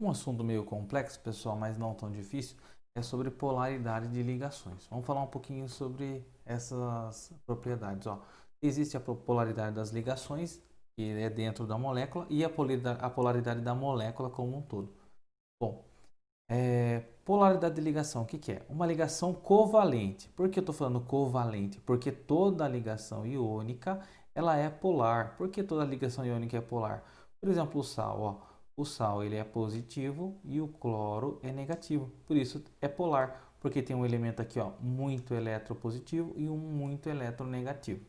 Um assunto meio complexo, pessoal, mas não tão difícil, é sobre polaridade de ligações. Vamos falar um pouquinho sobre essas propriedades. Ó. Existe a polaridade das ligações, que é dentro da molécula, e a polaridade da molécula como um todo. Bom, polaridade de ligação, o que é? Uma ligação covalente. Por que eu estou falando covalente? Porque toda ligação iônica ela é polar. Por que toda ligação iônica é polar? Por exemplo, o sal. Ó. O sal ele é positivo e o cloro é negativo. Por isso é polar, porque tem um elemento aqui ó, muito eletropositivo e um muito eletronegativo.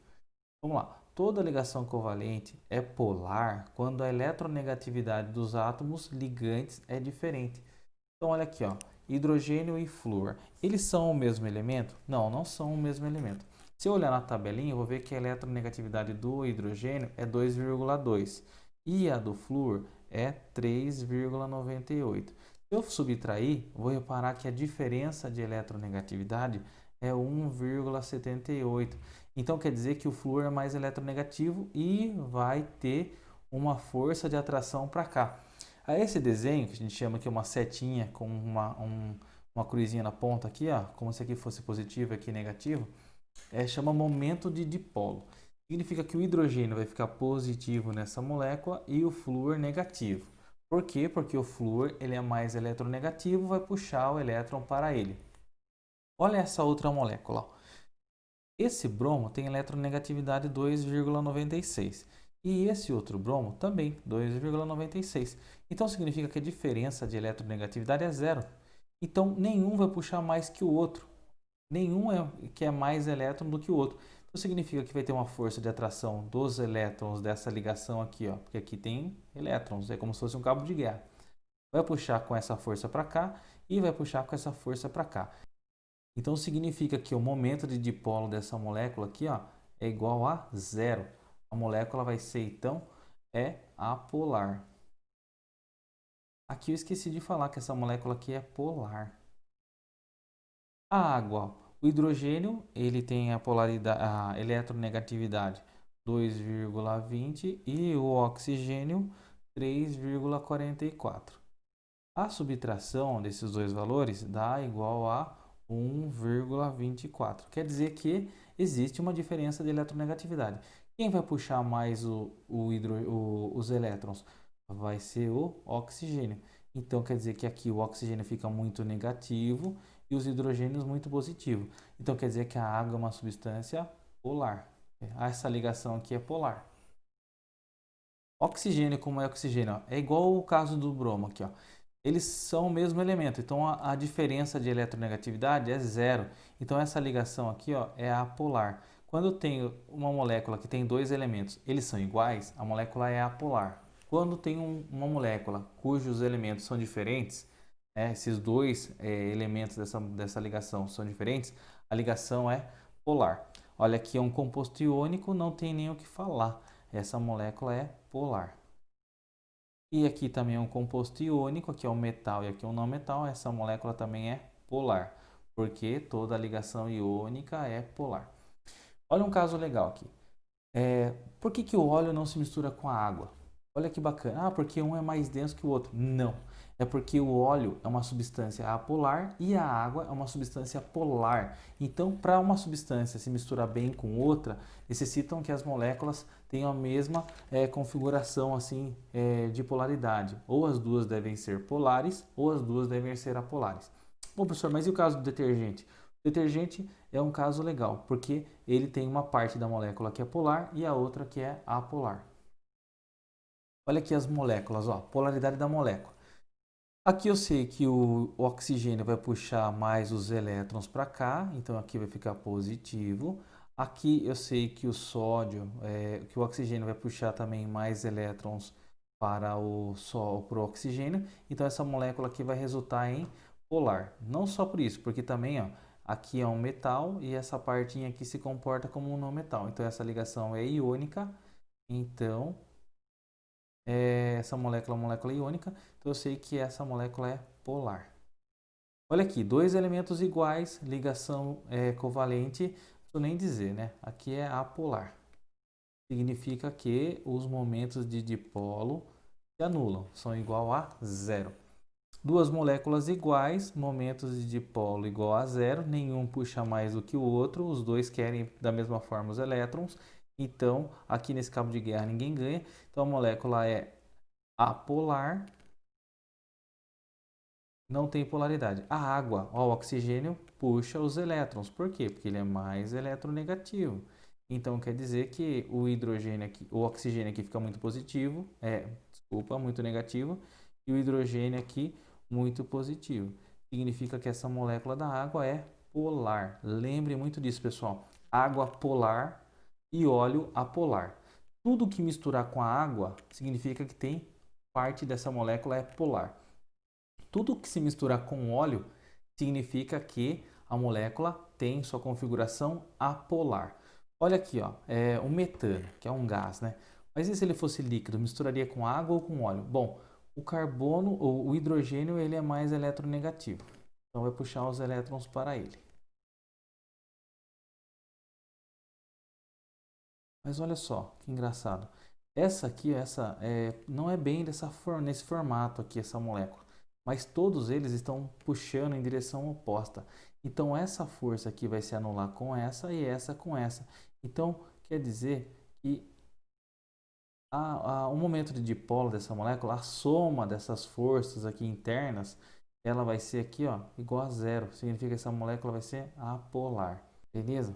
Vamos lá. Toda ligação covalente é polar quando a eletronegatividade dos átomos ligantes é diferente. Então, olha aqui, ó, hidrogênio e flúor. Eles são o mesmo elemento? Não, não são o mesmo elemento. Se eu olhar na tabelinha, eu vou ver que a eletronegatividade do hidrogênio é 2,2 e a do flúor é 3,98. Se eu subtrair, vou reparar que a diferença de eletronegatividade é 1,78. Então, quer dizer que o flúor é mais eletronegativo e vai ter uma força de atração para cá. A esse desenho, que a gente chama aqui uma setinha com uma cruzinha na ponta aqui, ó, como se aqui fosse positivo e aqui negativo, chama momento de dipolo. Significa que o hidrogênio vai ficar positivo nessa molécula e o flúor negativo. Por quê? Porque o flúor ele é mais eletronegativo, vai puxar o elétron para ele. Olha essa outra molécula. Ó. Esse bromo tem eletronegatividade 2,96 e esse outro bromo também 2,96. Então significa que a diferença de eletronegatividade é zero. Então nenhum vai puxar mais que o outro. Nenhum quer mais elétron do que o outro. Então significa que vai ter uma força de atração dos elétrons dessa ligação aqui, ó, porque aqui tem elétrons, é como se fosse um cabo de guerra. Vai puxar com essa força para cá e vai puxar com essa força para cá. Então significa que o momento de dipolo dessa molécula aqui ó, é igual a zero. A molécula vai ser então apolar. Aqui eu esqueci de falar que essa molécula aqui é polar. A água, o hidrogênio, ele tem a polaridade, a eletronegatividade 2,20 e o oxigênio 3,44. A subtração desses dois valores dá igual a 1,24. Quer dizer que existe uma diferença de eletronegatividade. Quem vai puxar mais os elétrons? Vai ser o oxigênio. Então quer dizer que aqui o oxigênio fica muito negativo e os hidrogênios muito positivo. Então quer dizer que a água é uma substância polar. Essa ligação aqui é polar. Oxigênio, como é oxigênio? É igual o caso do bromo aqui, ó. Eles são o mesmo elemento, então a diferença de eletronegatividade é zero. Então essa ligação aqui ó, é apolar. Quando eu tenho uma molécula que tem dois elementos, eles são iguais, a molécula é apolar. Quando tem uma molécula cujos elementos são diferentes, esses dois elementos dessa ligação são diferentes, a ligação é polar. Olha aqui é um composto iônico, não tem nem o que falar. Essa molécula é polar. E aqui também é um composto iônico, aqui é um metal e aqui é um não metal. Essa molécula também é polar, porque toda ligação iônica é polar. Olha um caso legal aqui. Por que o óleo não se mistura com a água? Olha que bacana. Ah, porque um é mais denso que o outro. Não. É porque o óleo é uma substância apolar e a água é uma substância polar. Então, para uma substância se misturar bem com outra, necessitam que as moléculas tenham a mesma configuração assim de polaridade. Ou as duas devem ser polares, ou as duas devem ser apolares. Bom, professor, mas e o caso do detergente? O detergente é um caso legal, porque ele tem uma parte da molécula que é polar e a outra que é apolar. Olha aqui as moléculas, ó, polaridade da molécula. Aqui eu sei que o oxigênio vai puxar mais os elétrons para cá, então aqui vai ficar positivo. Aqui eu sei que o sódio, que o oxigênio vai puxar também mais elétrons para para o oxigênio, então essa molécula aqui vai resultar em polar. Não só por isso, porque também ó, aqui é um metal e essa partinha aqui se comporta como um não metal. Então essa ligação é iônica, então essa molécula é uma molécula iônica, então eu sei que essa molécula é polar. Olha aqui, dois elementos iguais, ligação covalente, não preciso nem dizer, né? Aqui é apolar. Significa que os momentos de dipolo se anulam, são igual a zero. Duas moléculas iguais, momentos de dipolo igual a zero, nenhum puxa mais do que o outro, os dois querem da mesma forma os elétrons. Então, aqui nesse cabo de guerra ninguém ganha. Então, a molécula é apolar, não tem polaridade. A água, ó, o oxigênio puxa os elétrons. Por quê? Porque ele é mais eletronegativo. Então, quer dizer que o hidrogênio aqui, o oxigênio aqui fica muito positivo, desculpa, muito negativo, e o hidrogênio aqui muito positivo. Significa que essa molécula da água é polar. Lembre muito disso, pessoal. Água polar e óleo apolar. Tudo que misturar com a água significa que tem parte dessa molécula é polar. Tudo que se misturar com óleo significa que a molécula tem sua configuração apolar. Olha aqui, ó, é o metano, que é um gás, né? Mas e se ele fosse líquido, misturaria com água ou com óleo? Bom, o carbono ou o hidrogênio ele é mais eletronegativo. Então vai puxar os elétrons para ele. Mas olha só, que engraçado. Essa aqui, não é bem nesse formato aqui, essa molécula. Mas todos eles estão puxando em direção oposta. Então, essa força aqui vai se anular com essa e essa com essa. Então, quer dizer que o momento de dipolo dessa molécula, a soma dessas forças aqui internas, ela vai ser aqui, ó, igual a zero. Significa que essa molécula vai ser apolar. Beleza?